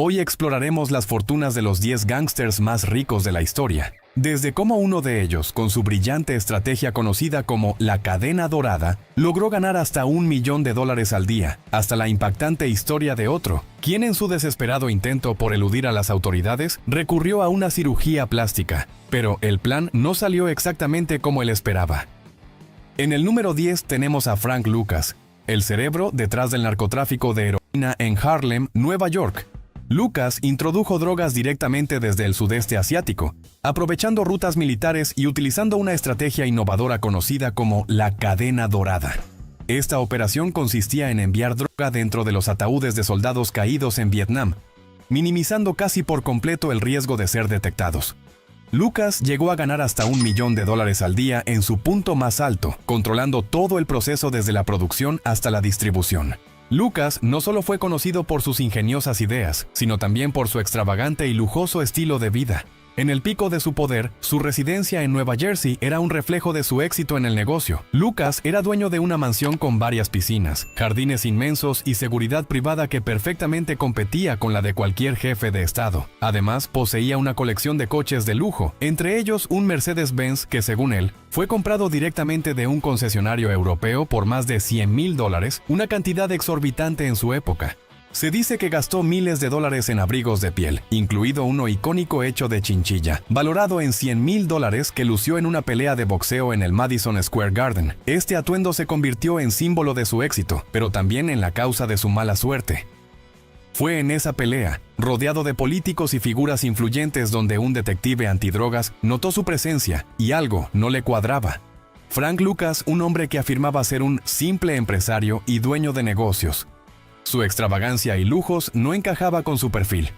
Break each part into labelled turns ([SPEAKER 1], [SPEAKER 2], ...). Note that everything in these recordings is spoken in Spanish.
[SPEAKER 1] Hoy exploraremos las fortunas de los 10 gángsters más ricos de la historia. Desde cómo uno de ellos, con su brillante estrategia conocida como la cadena dorada, logró ganar hasta $1 millón al día, hasta la impactante historia de otro, quien en su desesperado intento por eludir a las autoridades, recurrió a una cirugía plástica, pero el plan no salió exactamente como él esperaba. En el número 10 tenemos a Frank Lucas, el cerebro detrás del narcotráfico de heroína en Harlem, Nueva York. Lucas introdujo drogas directamente desde el sudeste asiático, aprovechando rutas militares y utilizando una estrategia innovadora conocida como la cadena dorada. Esta operación consistía en enviar droga dentro de los ataúdes de soldados caídos en Vietnam, minimizando casi por completo el riesgo de ser detectados. Lucas llegó a ganar hasta $1 millón al día en su punto más alto, controlando todo el proceso desde la producción hasta la distribución. Lucas no solo fue conocido por sus ingeniosas ideas, sino también por su extravagante y lujoso estilo de vida. En el pico de su poder, su residencia en Nueva Jersey era un reflejo de su éxito en el negocio. Lucas era dueño de una mansión con varias piscinas, jardines inmensos y seguridad privada que perfectamente competía con la de cualquier jefe de estado. Además, poseía una colección de coches de lujo, entre ellos un Mercedes-Benz que, según él, fue comprado directamente de un concesionario europeo por más de $100,000, una cantidad exorbitante en su época. Se dice que gastó miles de dólares en abrigos de piel, incluido uno icónico hecho de chinchilla, valorado en $100,000 que lució en una pelea de boxeo en el Madison Square Garden. Este atuendo se convirtió en símbolo de su éxito, pero también en la causa de su mala suerte. Fue en esa pelea, rodeado de políticos y figuras influyentes, donde un detective antidrogas notó su presencia y algo no le cuadraba. Frank Lucas, un hombre que afirmaba ser un simple empresario y dueño de negocios. Su extravagancia y lujos no encajaba con su perfil.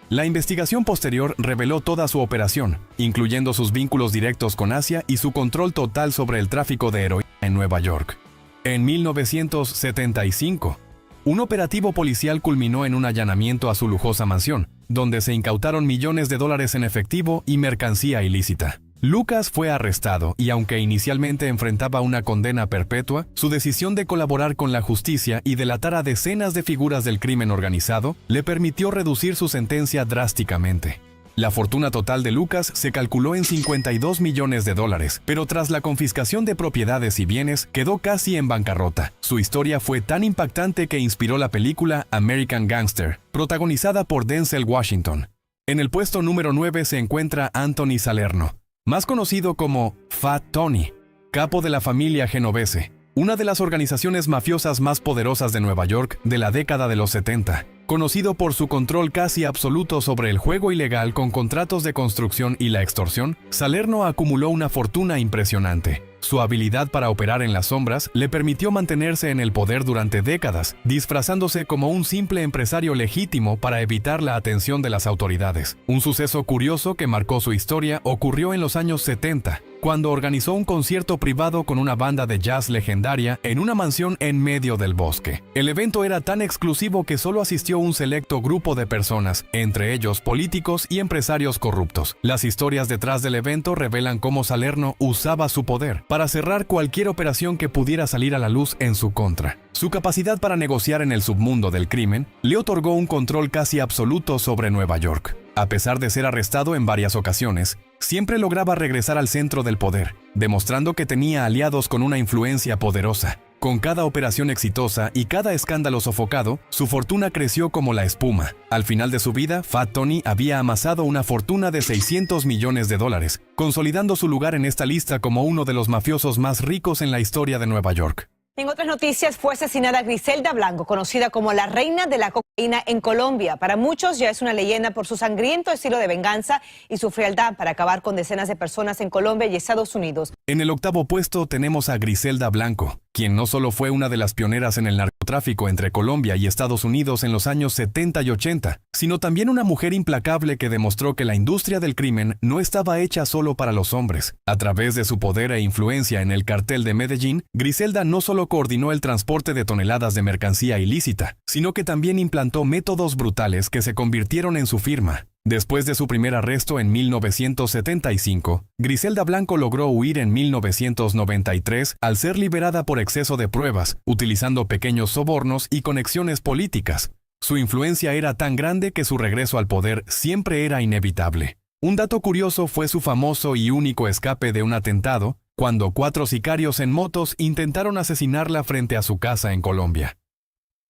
[SPEAKER 1] La investigación posterior reveló toda su operación, incluyendo sus vínculos directos con Asia y su control total sobre el tráfico de heroína en Nueva York. En 1975, un operativo policial culminó en un allanamiento a su lujosa mansión, donde se incautaron millones de dólares en efectivo y mercancía ilícita. Lucas fue arrestado y, aunque inicialmente enfrentaba una condena perpetua, su decisión de colaborar con la justicia y delatar a decenas de figuras del crimen organizado le permitió reducir su sentencia drásticamente. La fortuna total de Lucas se calculó en $52 millones, pero tras la confiscación de propiedades y bienes quedó casi en bancarrota. Su historia fue tan impactante que inspiró la película American Gangster, protagonizada por Denzel Washington. En el puesto número 9 se encuentra Anthony Salerno, más conocido como Fat Tony, capo de la familia Genovese, una de las organizaciones mafiosas más poderosas de Nueva York de la década de los 70. Conocido por su control casi absoluto sobre el juego ilegal con contratos de construcción y la extorsión, Salerno acumuló una fortuna impresionante. Su habilidad para operar en las sombras le permitió mantenerse en el poder durante décadas, disfrazándose como un simple empresario legítimo para evitar la atención de las autoridades. Un suceso curioso que marcó su historia ocurrió en los años 70, cuando organizó un concierto privado con una banda de jazz legendaria en una mansión en medio del bosque. El evento era tan exclusivo que solo asistió un selecto grupo de personas, entre ellos políticos y empresarios corruptos. Las historias detrás del evento revelan cómo Salerno usaba su poder para cerrar cualquier operación que pudiera salir a la luz en su contra. Su capacidad para negociar en el submundo del crimen le otorgó un control casi absoluto sobre Nueva York. A pesar de ser arrestado en varias ocasiones, siempre lograba regresar al centro del poder, demostrando que tenía aliados con una influencia poderosa. Con cada operación exitosa y cada escándalo sofocado, su fortuna creció como la espuma. Al final de su vida, Fat Tony había amasado una fortuna de $600 millones, consolidando su lugar en esta lista como uno de los mafiosos más ricos en la historia de Nueva York.
[SPEAKER 2] En otras noticias, fue asesinada Griselda Blanco, conocida como la reina de la cocaína en Colombia. Para muchos ya es una leyenda por su sangriento estilo de venganza y su frialdad para acabar con decenas de personas en Colombia y Estados Unidos.
[SPEAKER 1] En el octavo puesto tenemos a Griselda Blanco, quien no solo fue una de las pioneras en el narcotráfico entre Colombia y Estados Unidos en los años 70 y 80, sino también una mujer implacable que demostró que la industria del crimen no estaba hecha solo para los hombres. A través de su poder e influencia en el cartel de Medellín, Griselda no solo coordinó el transporte de toneladas de mercancía ilícita, sino que también implantó métodos brutales que se convirtieron en su firma. Después de su primer arresto en 1975, Griselda Blanco logró huir en 1993 al ser liberada por exceso de pruebas, utilizando pequeños sobornos y conexiones políticas. Su influencia era tan grande que su regreso al poder siempre era inevitable. Un dato curioso fue su famoso y único escape de un atentado, cuando 4 sicarios en motos intentaron asesinarla frente a su casa en Colombia.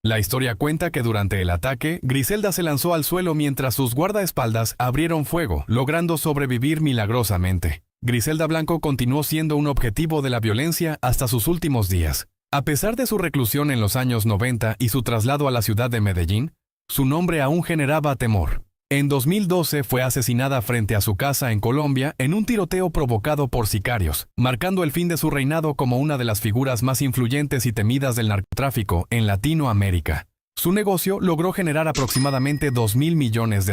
[SPEAKER 1] La historia cuenta que durante el ataque, Griselda se lanzó al suelo mientras sus guardaespaldas abrieron fuego, logrando sobrevivir milagrosamente. Griselda Blanco continuó siendo un objetivo de la violencia hasta sus últimos días. A pesar de su reclusión en los años 90 y su traslado a la ciudad de Medellín, su nombre aún generaba temor. En 2012 fue asesinada frente a su casa en Colombia en un tiroteo provocado por sicarios, marcando el fin de su reinado como una de las figuras más influyentes y temidas del narcotráfico en Latinoamérica. Su negocio logró generar aproximadamente $2.000 millones.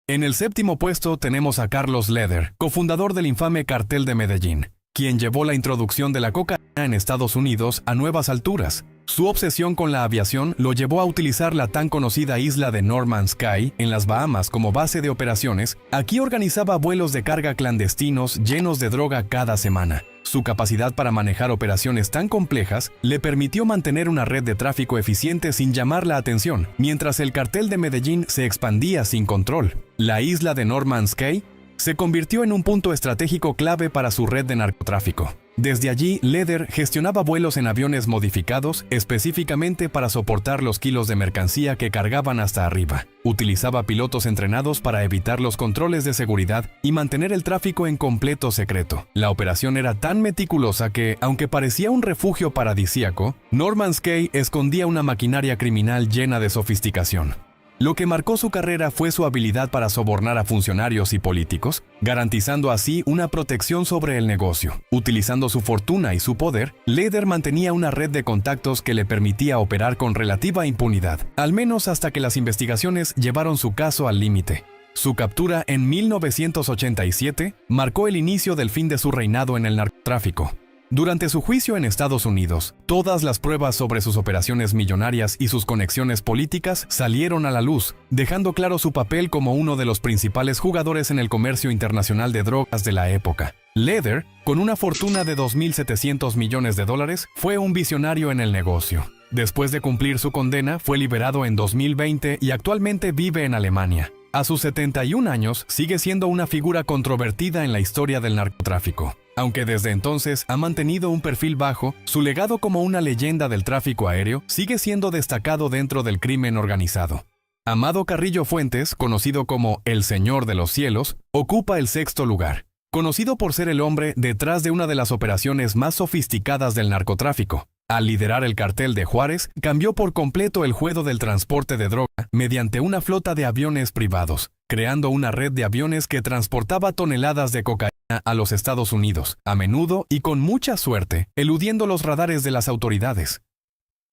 [SPEAKER 1] En el 7º puesto tenemos a Carlos Leder, cofundador del infame Cartel de Medellín, quien llevó la introducción de la cocaína en Estados Unidos a nuevas alturas. Su obsesión con la aviación lo llevó a utilizar la tan conocida isla de No Man's Sky en las Bahamas como base de operaciones. Aquí organizaba vuelos de carga clandestinos llenos de droga cada semana. Su capacidad para manejar operaciones tan complejas le permitió mantener una red de tráfico eficiente sin llamar la atención, mientras el cartel de Medellín se expandía sin control. La isla de No Man's Sky se convirtió en un punto estratégico clave para su red de narcotráfico. Desde allí, Leder gestionaba vuelos en aviones modificados específicamente para soportar los kilos de mercancía que cargaban hasta arriba. Utilizaba pilotos entrenados para evitar los controles de seguridad y mantener el tráfico en completo secreto. La operación era tan meticulosa que, aunque parecía un refugio paradisíaco, No Man's Sky escondía una maquinaria criminal llena de sofisticación. Lo que marcó su carrera fue su habilidad para sobornar a funcionarios y políticos, garantizando así una protección sobre el negocio. Utilizando su fortuna y su poder, Leder mantenía una red de contactos que le permitía operar con relativa impunidad, al menos hasta que las investigaciones llevaron su caso al límite. Su captura en 1987 marcó el inicio del fin de su reinado en el narcotráfico. Durante su juicio en Estados Unidos, todas las pruebas sobre sus operaciones millonarias y sus conexiones políticas salieron a la luz, dejando claro su papel como uno de los principales jugadores en el comercio internacional de drogas de la época. Leder, con una fortuna de $2.700 millones, fue un visionario en el negocio. Después de cumplir su condena, fue liberado en 2020 y actualmente vive en Alemania. A sus 71 años, sigue siendo una figura controvertida en la historia del narcotráfico. Aunque desde entonces ha mantenido un perfil bajo, su legado como una leyenda del tráfico aéreo sigue siendo destacado dentro del crimen organizado. Amado Carrillo Fuentes, conocido como el Señor de los Cielos, ocupa el 6º lugar. Conocido por ser el hombre detrás de una de las operaciones más sofisticadas del narcotráfico. Al liderar el cartel de Juárez, cambió por completo el juego del transporte de droga mediante una flota de aviones privados, creando una red de aviones que transportaba toneladas de cocaína a los Estados Unidos, a menudo y con mucha suerte, eludiendo los radares de las autoridades.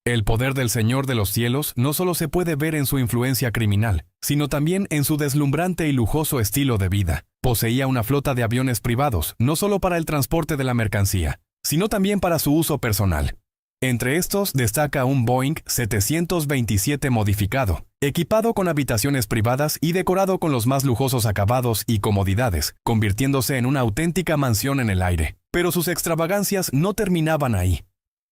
[SPEAKER 1] El poder del Señor de los Cielos no solo se puede ver en su influencia criminal, sino también en su deslumbrante y lujoso estilo de vida. Poseía una flota de aviones privados, no solo para el transporte de la mercancía, sino también para su uso personal. Entre estos destaca un Boeing 727 modificado, equipado con habitaciones privadas y decorado con los más lujosos acabados y comodidades, convirtiéndose en una auténtica mansión en el aire. Pero sus extravagancias no terminaban ahí.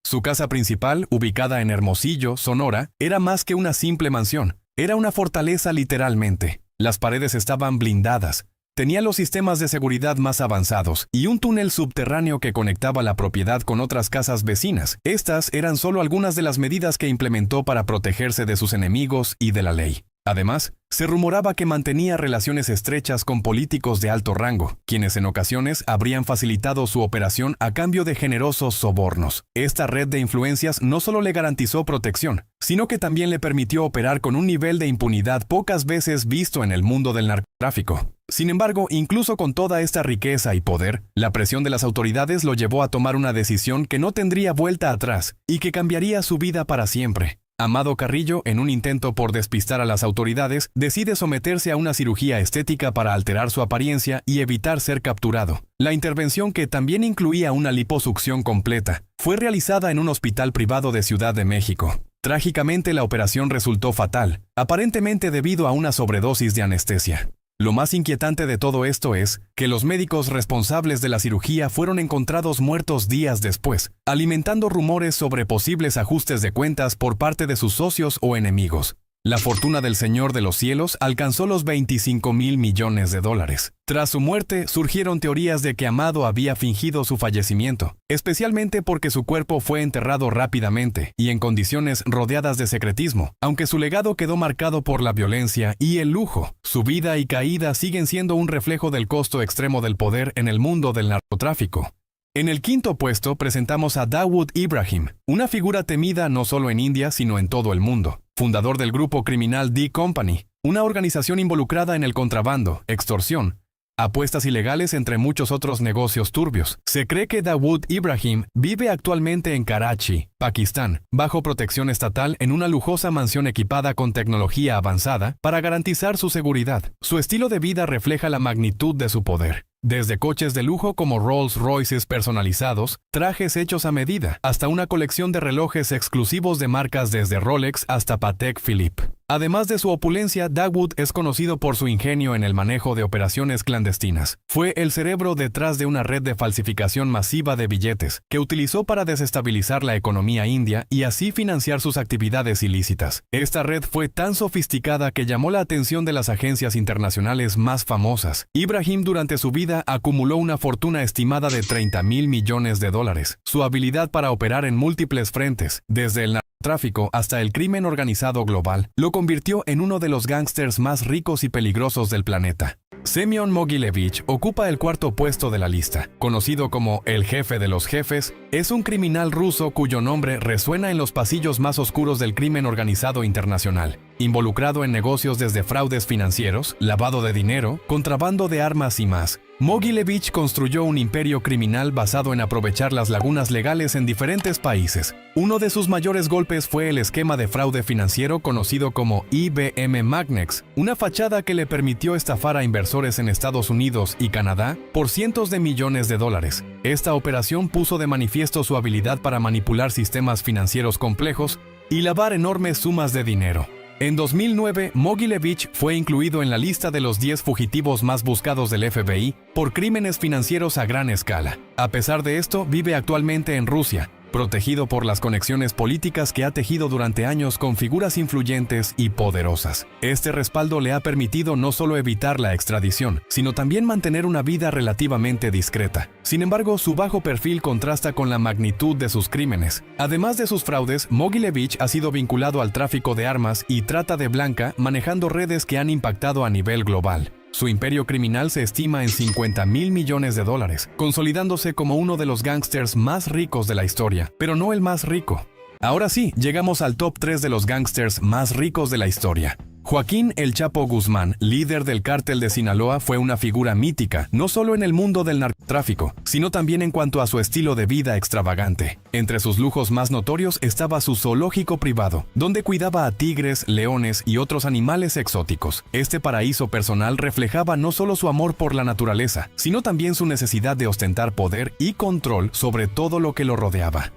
[SPEAKER 1] Su casa principal, ubicada en Hermosillo, Sonora, era más que una simple mansión, era una fortaleza literalmente. Las paredes estaban blindadas. Tenía los sistemas de seguridad más avanzados y un túnel subterráneo que conectaba la propiedad con otras casas vecinas. Estas eran solo algunas de las medidas que implementó para protegerse de sus enemigos y de la ley. Además, se rumoraba que mantenía relaciones estrechas con políticos de alto rango, quienes en ocasiones habrían facilitado su operación a cambio de generosos sobornos. Esta red de influencias no solo le garantizó protección, sino que también le permitió operar con un nivel de impunidad pocas veces visto en el mundo del narcotráfico. Sin embargo, incluso con toda esta riqueza y poder, la presión de las autoridades lo llevó a tomar una decisión que no tendría vuelta atrás y que cambiaría su vida para siempre. Amado Carrillo, en un intento por despistar a las autoridades, decide someterse a una cirugía estética para alterar su apariencia y evitar ser capturado. La intervención, que también incluía una liposucción completa, fue realizada en un hospital privado de Ciudad de México. Trágicamente, la operación resultó fatal, aparentemente debido a una sobredosis de anestesia. Lo más inquietante de todo esto es que los médicos responsables de la cirugía fueron encontrados muertos días después, alimentando rumores sobre posibles ajustes de cuentas por parte de sus socios o enemigos. La fortuna del Señor de los Cielos alcanzó los 25.000 millones de dólares. Tras su muerte, surgieron teorías de que Amado había fingido su fallecimiento, especialmente porque su cuerpo fue enterrado rápidamente y en condiciones rodeadas de secretismo. Aunque su legado quedó marcado por la violencia y el lujo, su vida y caída siguen siendo un reflejo del costo extremo del poder en el mundo del narcotráfico. En el quinto puesto presentamos a Dawood Ibrahim, una figura temida no solo en India sino en todo el mundo. Fundador del grupo criminal D Company, una organización involucrada en el contrabando, extorsión, apuestas ilegales entre muchos otros negocios turbios. Se cree que Dawood Ibrahim vive actualmente en Karachi, Pakistán, bajo protección estatal en una lujosa mansión equipada con tecnología avanzada para garantizar su seguridad. Su estilo de vida refleja la magnitud de su poder. Desde coches de lujo como Rolls-Royces personalizados, trajes hechos a medida, hasta una colección de relojes exclusivos de marcas desde Rolex hasta Patek Philippe. Además de su opulencia, Dawood es conocido por su ingenio en el manejo de operaciones clandestinas. Fue el cerebro detrás de una red de falsificación masiva de billetes, que utilizó para desestabilizar la economía india y así financiar sus actividades ilícitas. Esta red fue tan sofisticada que llamó la atención de las agencias internacionales más famosas. Ibrahim durante su vida acumuló una fortuna estimada de 30.000 millones de dólares. Su habilidad para operar en múltiples frentes, desde el narcotráfico hasta el crimen organizado global, lo convirtió en uno de los gángsters más ricos y peligrosos del planeta. Semyon Mogilevich ocupa el cuarto puesto de la lista. Conocido como el jefe de los jefes, es un criminal ruso cuyo nombre resuena en los pasillos más oscuros del crimen organizado internacional, involucrado en negocios desde fraudes financieros, lavado de dinero, contrabando de armas y más. Mogilevich construyó un imperio criminal basado en aprovechar las lagunas legales en diferentes países. Uno de sus mayores golpes fue el esquema de fraude financiero conocido como IBM Magnex, una fachada que le permitió estafar a inversores en Estados Unidos y Canadá por cientos de millones de dólares. Esta operación puso de manifiesto su habilidad para manipular sistemas financieros complejos y lavar enormes sumas de dinero. En 2009, Mogilevich fue incluido en la lista de los 10 fugitivos más buscados del FBI por crímenes financieros a gran escala. A pesar de esto, vive actualmente en Rusia, protegido por las conexiones políticas que ha tejido durante años con figuras influyentes y poderosas. Este respaldo le ha permitido no solo evitar la extradición, sino también mantener una vida relativamente discreta. Sin embargo, su bajo perfil contrasta con la magnitud de sus crímenes. Además de sus fraudes, Mogilevich ha sido vinculado al tráfico de armas y trata de blanca, manejando redes que han impactado a nivel global. Su imperio criminal se estima en 50.000 millones de dólares, consolidándose como uno de los gángsters más ricos de la historia, pero no el más rico. Ahora sí, llegamos al top 3 de los gángsters más ricos de la historia. Joaquín El Chapo Guzmán, líder del cártel de Sinaloa, fue una figura mítica, no solo en el mundo del narcotráfico, sino también en cuanto a su estilo de vida extravagante. Entre sus lujos más notorios estaba su zoológico privado, donde cuidaba a tigres, leones y otros animales exóticos. Este paraíso personal reflejaba no solo su amor por la naturaleza, sino también su necesidad de ostentar poder y control sobre todo lo que lo rodeaba.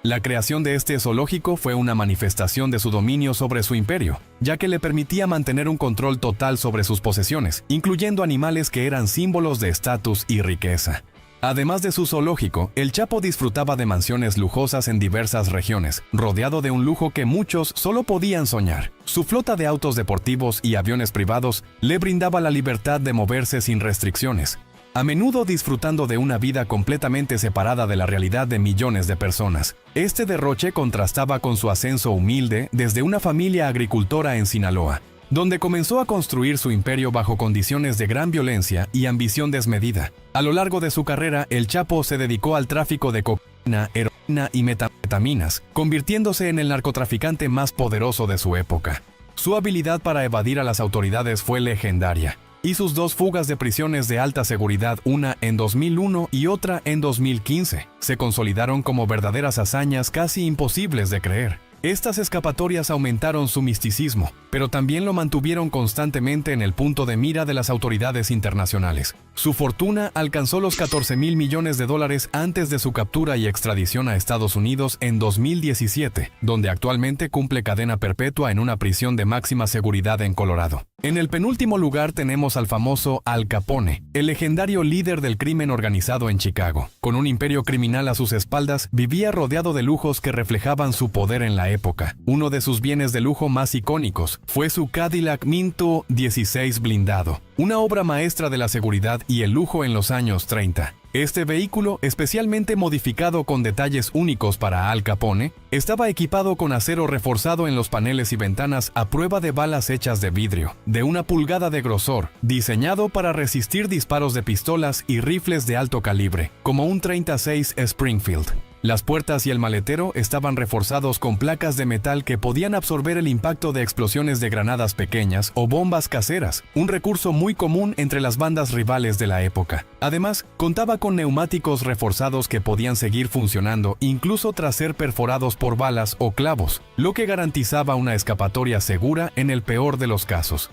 [SPEAKER 1] La creación de este zoológico fue una manifestación de su dominio sobre su imperio, ya que le permitía mantener un control total sobre sus posesiones, incluyendo animales que eran símbolos de estatus y riqueza. Además de su zoológico, el Chapo disfrutaba de mansiones lujosas en diversas regiones, rodeado de un lujo que muchos solo podían soñar. Su flota de autos deportivos y aviones privados le brindaba la libertad de moverse sin restricciones, a menudo disfrutando de una vida completamente separada de la realidad de millones de personas. Este derroche contrastaba con su ascenso humilde desde una familia agricultora en Sinaloa, donde comenzó a construir su imperio bajo condiciones de gran violencia y ambición desmedida. A lo largo de su carrera, el Chapo se dedicó al tráfico de cocaína, heroína y metanfetaminas, convirtiéndose en el narcotraficante más poderoso de su época. Su habilidad para evadir a las autoridades fue legendaria, y sus dos fugas de prisiones de alta seguridad, una en 2001 y otra en 2015, se consolidaron como verdaderas hazañas casi imposibles de creer. Estas escapatorias aumentaron su misticismo, pero también lo mantuvieron constantemente en el punto de mira de las autoridades internacionales. Su fortuna alcanzó los 14.000 millones de dólares antes de su captura y extradición a Estados Unidos en 2017, donde actualmente cumple cadena perpetua en una prisión de máxima seguridad en Colorado. En el penúltimo lugar tenemos al famoso Al Capone, el legendario líder del crimen organizado en Chicago. Con un imperio criminal a sus espaldas, vivía rodeado de lujos que reflejaban su poder en la época. época. Uno de sus bienes de lujo más icónicos fue su Cadillac Minto 16 blindado, una obra maestra de la seguridad y el lujo en los años 30. Este vehículo, especialmente modificado con detalles únicos para Al Capone, estaba equipado con acero reforzado en los paneles y ventanas a prueba de balas hechas de vidrio, de 1 pulgada de grosor, diseñado para resistir disparos de pistolas y rifles de alto calibre, como un 36 Springfield. Las puertas y el maletero estaban reforzados con placas de metal que podían absorber el impacto de explosiones de granadas pequeñas o bombas caseras, un recurso muy común entre las bandas rivales de la época. Además, contaba con neumáticos reforzados que podían seguir funcionando incluso tras ser perforados por balas o clavos, lo que garantizaba una escapatoria segura en el peor de los casos.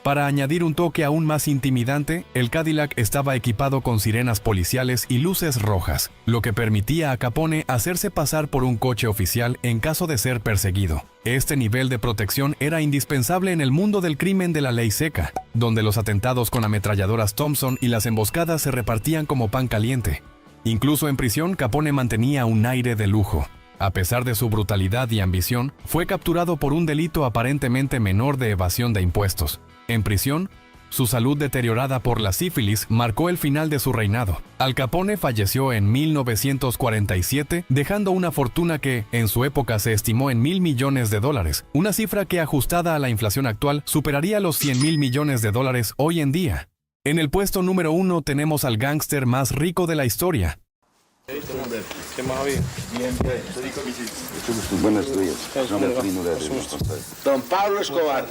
[SPEAKER 1] Para añadir un toque aún más intimidante, el Cadillac estaba equipado con sirenas policiales y luces rojas, lo que permitía a Capone hacerse pasar por un coche oficial en caso de ser perseguido. Este nivel de protección era indispensable en el mundo del crimen de la ley seca, donde los atentados con ametralladoras Thompson y las emboscadas se repartían como pan caliente. Incluso en prisión, Capone mantenía un aire de lujo. A pesar de su brutalidad y ambición, fue capturado por un delito aparentemente menor de evasión de impuestos. En prisión, su salud deteriorada por la sífilis marcó el final de su reinado. Al Capone falleció en 1947, dejando una fortuna que, en su época, se estimó en $1.000 millones, una cifra que, ajustada a la inflación actual, superaría los $100.000 millones hoy en día. En el puesto número 1 tenemos al gángster más rico de la historia.
[SPEAKER 3] ¿Qué más había?
[SPEAKER 4] Bien, buenos días. No me vino de Don Pablo Escobar.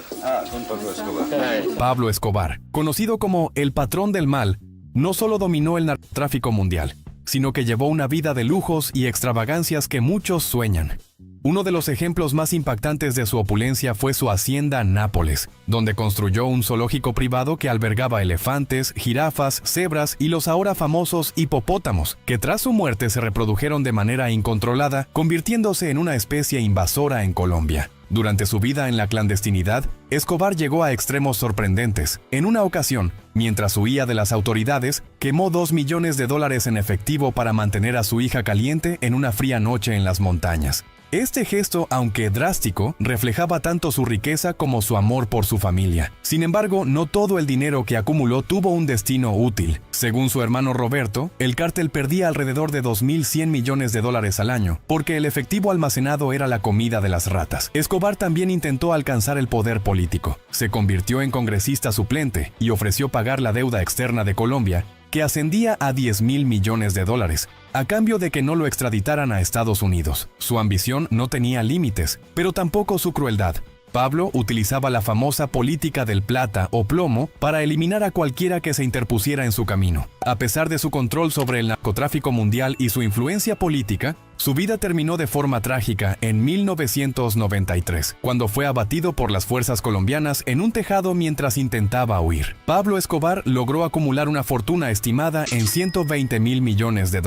[SPEAKER 4] Don Pablo Escobar.
[SPEAKER 1] Pablo Escobar, conocido como el patrón del mal, no solo dominó el narcotráfico mundial, sino que llevó una vida de lujos y extravagancias que muchos sueñan. Uno de los ejemplos más impactantes de su opulencia fue su hacienda Nápoles, donde construyó un zoológico privado que albergaba elefantes, jirafas, cebras y los ahora famosos hipopótamos, que tras su muerte se reprodujeron de manera incontrolada, convirtiéndose en una especie invasora en Colombia. Durante su vida en la clandestinidad, Escobar llegó a extremos sorprendentes. En una ocasión, mientras huía de las autoridades, quemó $2 millones en efectivo para mantener a su hija caliente en una fría noche en las montañas. Este gesto, aunque drástico, reflejaba tanto su riqueza como su amor por su familia. Sin embargo, no todo el dinero que acumuló tuvo un destino útil. Según su hermano Roberto, el cártel perdía alrededor de $2.100 millones al año, porque el efectivo almacenado era la comida de las ratas. Escobar también intentó alcanzar el poder político. Se convirtió en congresista suplente y ofreció pagar la deuda externa de Colombia, que ascendía a $10.000 millones, a cambio de que no lo extraditaran a Estados Unidos. Su ambición no tenía límites, pero tampoco su crueldad. Pablo utilizaba la famosa política del plata o plomo para eliminar a cualquiera que se interpusiera en su camino. A pesar de su control sobre el narcotráfico mundial y su influencia política, su vida terminó de forma trágica en 1993, cuando fue abatido por las fuerzas colombianas en un tejado mientras intentaba huir. Pablo Escobar logró acumular una fortuna estimada en $120.000 millones.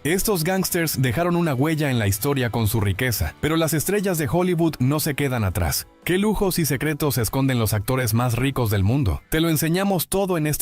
[SPEAKER 1] Estos gángsters dejaron una huella en la historia con su riqueza, pero las estrellas de Hollywood no se quedan atrás. ¿Qué lujos y secretos esconden los actores más ricos del mundo? Te lo enseñamos todo en este